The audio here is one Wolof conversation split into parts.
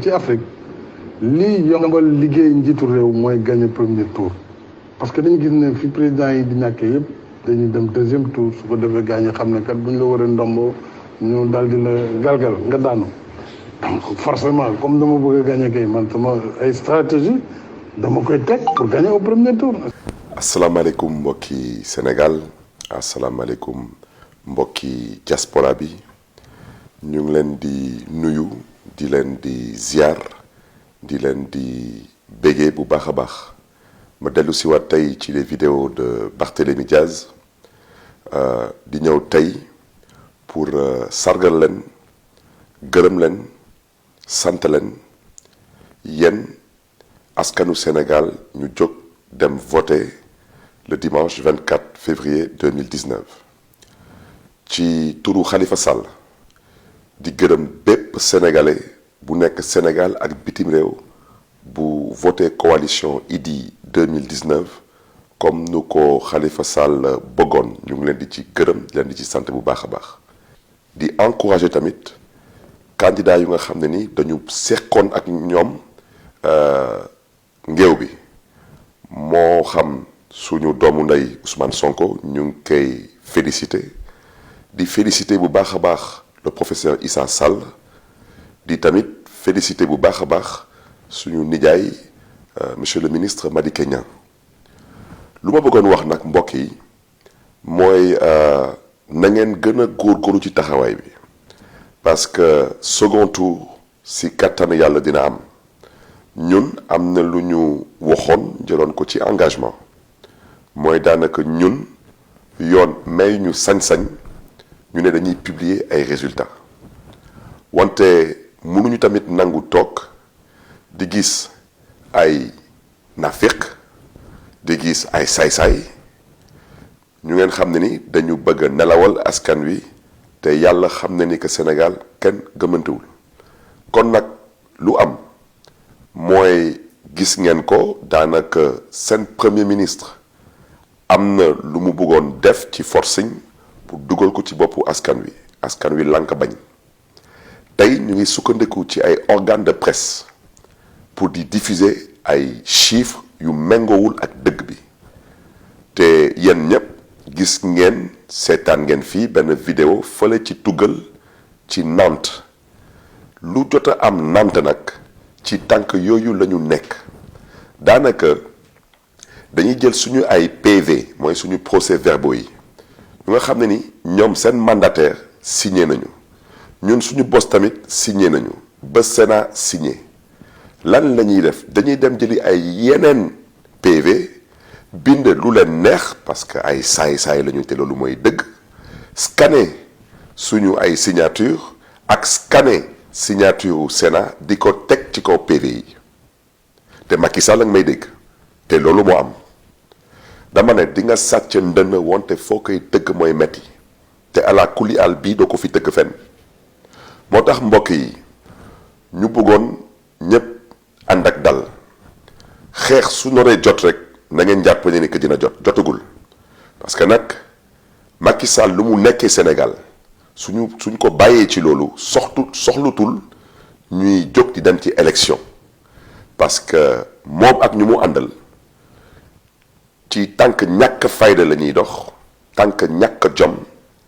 ci Afrique lii yombal liggéey njiitu réew mooy gagner premier tour parce que dañu gis ne fi président yi di ñàkkee yëpp dañuy dem deuxième tour su ko defee gaañ xam ne kat bu ñu la war a ndombo ñu daal di la galgal nga daanu donc forcément comme dama bëgg a gagner kay man sama ay stratégie dama koy teg pour gagner au premier tour. asalaamaaleykum mbokki Sénégal asalaamaaleykum mbokki diaspora bi ñu ngi leen di nuyu di leen di ziar di leen di béggee bu baax a baax ma dellu si waat tey ci les vidéos de Barthélémy Diaz di ñëw tey pour sargal leen gërëm leen sant leen yéen askanu Sénégal ñu jóg dem voter le dimanche 24 février 2019 ci turu Khalifa Sall di gërëm bépp sénégalais bu nekk Sénégal ak bitim réew bu voté coalition Idy 2019 comme nu ko Khalifa Sall bëggoon ñu ngi leen di ci gërëm di leen di ci sant bu baax a baax di encourager tamit candidat yu nga xam ne ni dañu seqoon ak ñoom ngéew bi moo xam suñu doomu ndey Ousmane Sonko ñu ngi koy féliciter bu baax a baax le professeur Issa Sall di tamit féliciter bu baax a baax suñu nijaay monsieur le ministre Madické Niang lu ma bëggoon wax nag mbokk yi mooy na ngeen gën a góorgóorlu ci taxawaay bi parce que second tour si kattanu yàlla dina am ñun am na lu ñu waxoon jëloon ko ci engagement mooy daanaka ñun yoon may ñu sañ-sañ ñu ne dañuy publier ay résultats wante mënuñu tamit nangu toog di gis ay nafiq di gis ay saay-saay ñu ngeen xam ne ni dañu bëgg a nelawal askan wi te yàlla xam ne ni que Sénégal kenn gëmantewul kon nag lu am mooy gis ngeen ko daanaka seen premier ministre am na lu mu bëggoon def ci forcing pour dugal ko ci boppu askan wi lànk bañ tey ñu ngi sukkandiku ci ay organes de presse pour di diffuser ay chiffres yu méngoowul ak dëgg bi te yéen ñëpp gis ngeen seetaan ngeen fii benn vidéo fële ci Tugal ci Nantes lu jot a am Nantes nag ci tànk yooyu la ñu nekk daanaka dañuy jël suñu ay PV mooy suñu procès-verbaux yi ñu nga xam ne ni ñoom seen mandataire signé nañu ñun suñu bos tamit signé nañu ba Sénat signé lan la ñuy def dañuy dem jëli ay yeneen PV bind lu leen neex parce que ay saay-saay la ñu te loolu mooy dëgg scanner suñu ay signature ak scanner signature u Sénat di ko teg ci kaw PV yi te Macky Sall ak may dégg te loolu moo am dama ne di nga sàcc ndënd wante foo koy tëgg mooy metti te ala kuli al bii doo ko fi tëgg fenn moo tax mbokk yi ñu bëggoon ñépp ànd ak dal xeex su noree jot rek na ngeen jàpp ne ni que dina jotagul parce que nag Macky Sall lu mu nekkee Sénégal suñ ko bàyyee ci loolu soxlutul ñuy jóg di dem ci élection parce que moom ak ñu mu àndal ci tànk ñàkk fayda la ñuy dox tànk ñàkk jom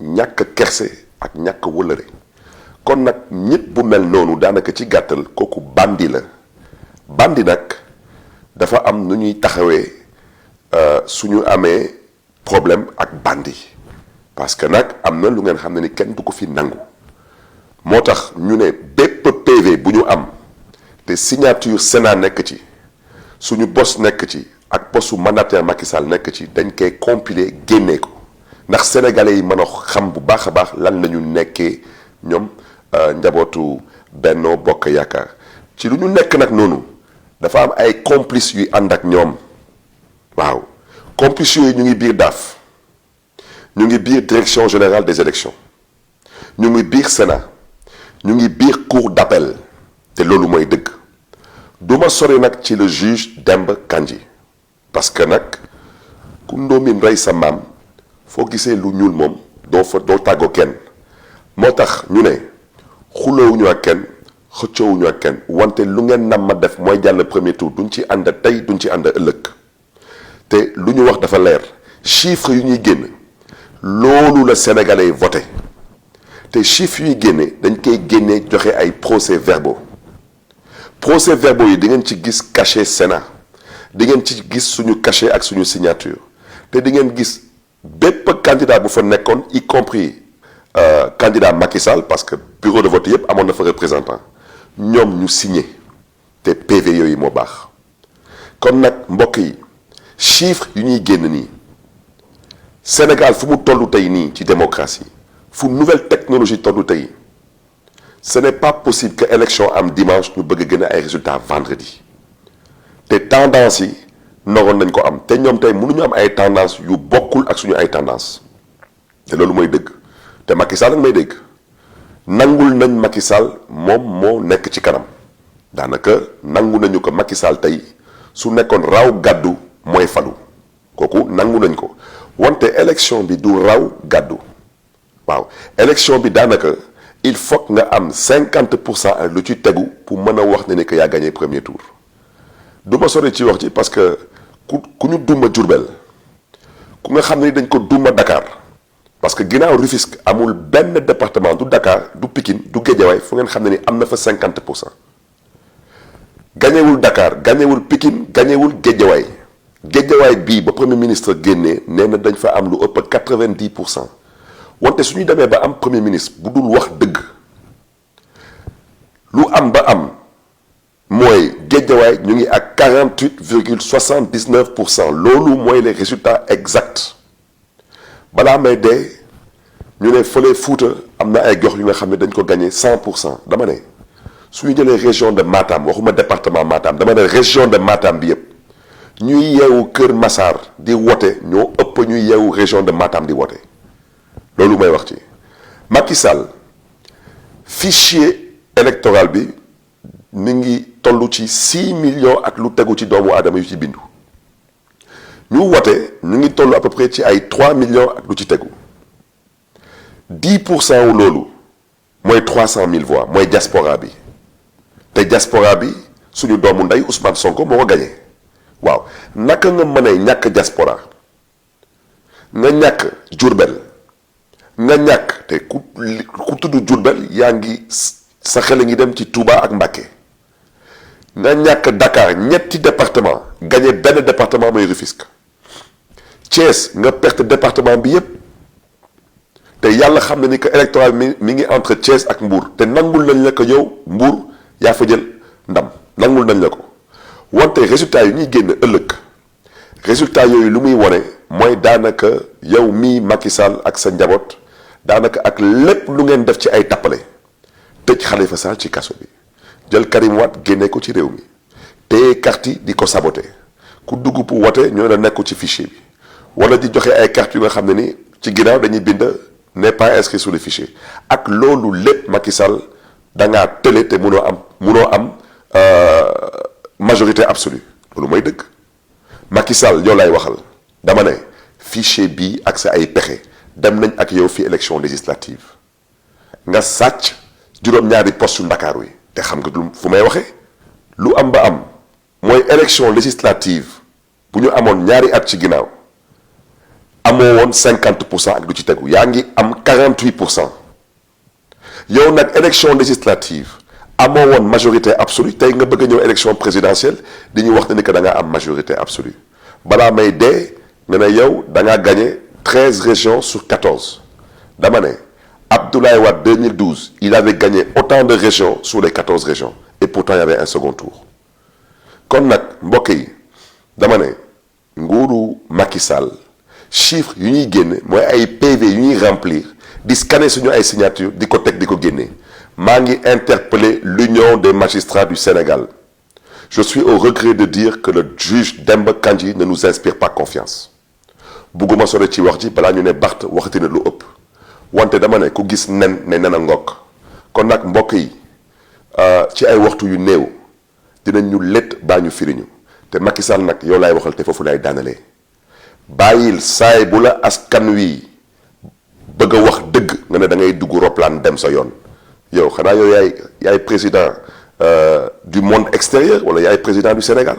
ñàkk kerse ak ñàkk wëllëre kon nag nit bu mel noonu daanaka ci gàttal kooku bandi la bandi nag dafa am nu ñuy taxawee suñu amee problème ak bandi parce que nag am na lu ngeen xam ne ni kenn du ko fi nangu moo tax ñu ne bépp PV bu ñu am te signature Sénat nekk ci suñu bos nekk ci ak bosu mandataire Macky Sall nekk ci dañ koy compiler génnee ko ndax sénégalais yi mën a xam bu baax a baax lan la ñu nekkee ñoom njabootu Benno Bokk Yaakaar ci lu ñu nekk nag noonu dafa am ay complices yuy ànd ak ñoom waaw complices yooyu ñu ngi biir DAF ñu ngi biir direction générale des élections ñu ngi biir Sénat ñu ngi biir cour d'appel te loolu mooy dëgg du ma sori nag ci le juge Demba Kandji parce que nag ku ndóomin rey sa maam foo gisee lu ñuul moom doo tàggoo kenn moo tax ñu ne xuloowuñu ak kenn xëccoowuñu ak kenn wante lu ngeen nam ma def mooy jàll premier tour duñ ci ànd tey duñ ci ànd ëllëg te lu ñu wax dafa leer chiffres yu ñuy génn loolu la sénégalais yi voté te chiffres yu ñuy génne dañ koy génne joxe ay procès-verbaux yi di ngeen ci gis cachet Sénat di ngeen ci gis suñu cachet ak suñu signature te di ngeen gis bépp candidat bu fa nekkoon y compris candidat Macky Sall parce que bureau de vote yëpp amoon na fa représentant ñoom ñu signé te PV yooyu moo baax kon nag mbokk yi chiffres yu ñuy génn nii Sénégal fu mu tollu tey nii ci démocratie fu nouvelle technologie tollu tey ce n'est pas possible que élection am dimanche ñu bëgg gën a ay résultats vendredi te tendance yi noroon nañ ko am te ñoom tey mënuñu am ay tendance yu bokkul ak suñu ay tendance te loolu mooy dëgg te Macky Sall nag may dégg nangul nañ Macky Sall moom moo nekk ci kanam daanaka nangu nañu ko Macky Sall tey su nekkoon raw gàddu mooy falu kooku nangu nañ ko wante élection bi du raw gàddu waaw élection bi daanaka il faut nga am 50% ak lu ci tegu pour mën a wax ne que yaa gagné premier tour du ma sori ci wax ci parce que ku ñu duma Diourbel ku nga xam ne dañ ko duma Dakar parce que ginnaaw Rufisque amul benn département du Dakar du Pikine du Guédiawaye fu ngeen xam ne ni am na fa 50% gañewul Dakar gañewul Pikine gañewul Guédiawaye bii ba premier ministre génnee nee na dañ fa am lu ëpp 90% wante su ñu demee ba am premier ministre bu dul wax dëgg lu am ba am mooy Guédiawaye ñu ngi ak 48,79% loolu mooy les résultats exacts balaa may dee ñu ne fële Fuuta am na ay gox yu nga xam ne dañ ko gagné 100% dama ne su ñu jëlee région de Matam waxuma département Matam dama ne région de Matam bi yëpp ñuy yeewu Kër Massar di wote ñoo ëpp ñuy yeewu région de Matam di wote loolu may wax ci Macky Sall fichier électoral bi mi ngi toll ci 6 millions ak lu tegu ci doomu aadama yu ci bindu ñu wote ñu ngi toll à peu près ci ay 3 millions ak lu ci tegu 10% wu loolu mooy 300 000 voix mooy diaspora bi te diaspora bi suñu doomu ndey Ousmane Sonko moo ko gagné waaw naka nga mën a ñàkk diaspora nga ñàkk Diourbel nga ñàkk te ku tudd Diourbel yaa ngi sa xel ngi dem ci Touba ak Mbacké nga ñàkk Dakar ñetti département gagné benn département mooy Rufisque Thiès nga perte département bi yépp te yàlla xam na ni que électoral mi ngi entre Thiès ak Mbour te nangul nañ la ko yow Mbour yaa fa jël ndam nangul nañ la ko wante résultat yi ñuy génn ëllëg résultat yooyu lu muy wone mooy daanaka yow mii Macky Sall ak sa njaboot daanaka ak lépp lu ngeen def ci ay tappale tëj Khalifa Sall ci kaso bi jël Karim Wade génne ko ci réew mi te carte di ko saboté ku dugg pour wote ñoo la nekku ci fichier bi wala di joxe ay carte yu nga xam ne ni ci ginnaaw dañuy bind n'est pas inscrit sur le fichier ak loolu lépp Macky Sall da ngaa tële te munoo am majorité absolue loolu mooy dëgg Macky Sall yow lay waxal dama ne fichier bii ak sa ay pexe dem nañ ak yow fi élection législative nga sàcc juróom-ñaari poste yu Ndakaaru yi te xam nga fu may waxee lu am ba am mooy élection législative bu ñu amoon ñaari at ci ginnaaw amoo woon 50% ak lu ci tegu yaa ngi am 48% yow nag élection législative amoo woon majorité absolue tey nga bëgg a ñëw élection présidentielle di ñu wax ne ni que da ngaa am majorité absolue balaa may dee nga ne yow da ngaa gagné 13 régions sur 14 dama ne Abdoulaye Wade 2012 il avait gagné autant de régions sur les 14 régions et pourtant il y avait un second tour kon nag mbokk yi dama ne nguuru Macky Sall chiffre yu ñuy génne mooy ay PV yu ñuy remplir di scanner suñu ay signature di ko teg di ko génne maa ngi interpeller l'Union des magistrats du Sénégal je suis au regret de dire que le juge Demba Kandji ne nous inspire pas confiance bugguma sore ci wax ji balaa ñu ne Barth waxati na lu ëpp wante dama ne ku gis nen ne nen a ngokk kon nag mbokk yi ci ay waxtu yu néew dinañ ñu lett baa ñu firiñu te Macky Sall nag yow laay waxal te foofu lay daanalee bàyyil saay bu la askan wi bëgg a wax dëgg nga ne da ngay dugg roplaan dem sa yoon yow xanaa yow yaay président du monde extérieur wala yaay président du Sénégal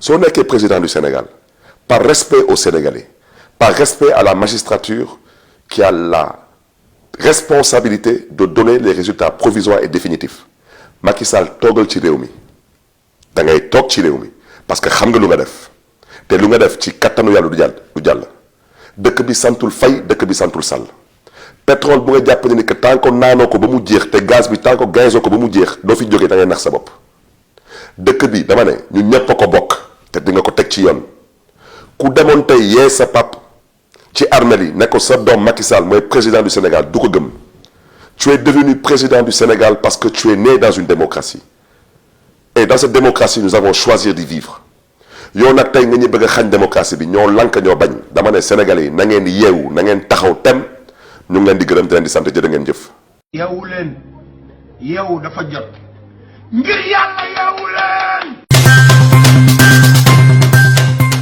soo nekkee président du Sénégal par respect aux Sénégalais par respect à la magistrature qui a la responsabilité de donner les résultats provisoires et définitifs Macky Sall toogal ci réew mi da ngay toog ci réew mi parce que xam nga lu nga def te lu nga def ci kattanu yàlla du jàll dëkk bi santul Faye dëkk bi santul Sall pétrole bu nga jàpp ni que tant que naanoo ko ba mu jeex te gaz bi tant que gazoo ko ba mu jeex doo fi jógee da ngay nax sa bopp dëkk bi dama ne ñu ñëpp a ko bokk te di nga ko teg ci yoon ku demoon tey yee sa pap ci armée yi ne ko sa doom Macky Sall mooy président du Sénégal du ko gëm tu es devenu président du Sénégal parce que tu es né dans une démocratie et dans cette démocratie nous avons choisi d'y vivre yow nag tey nga ñu bëgg a xañ démocratie bi ñoo lank ñoo bañ dama ne Sénégalais yi na ngeen yeewu na ngeen taxaw tem ñu ngi leen di gërëm te leen di sant jërë ngeen jëf. yeewu leen yeewu dafa jot ngir yàlla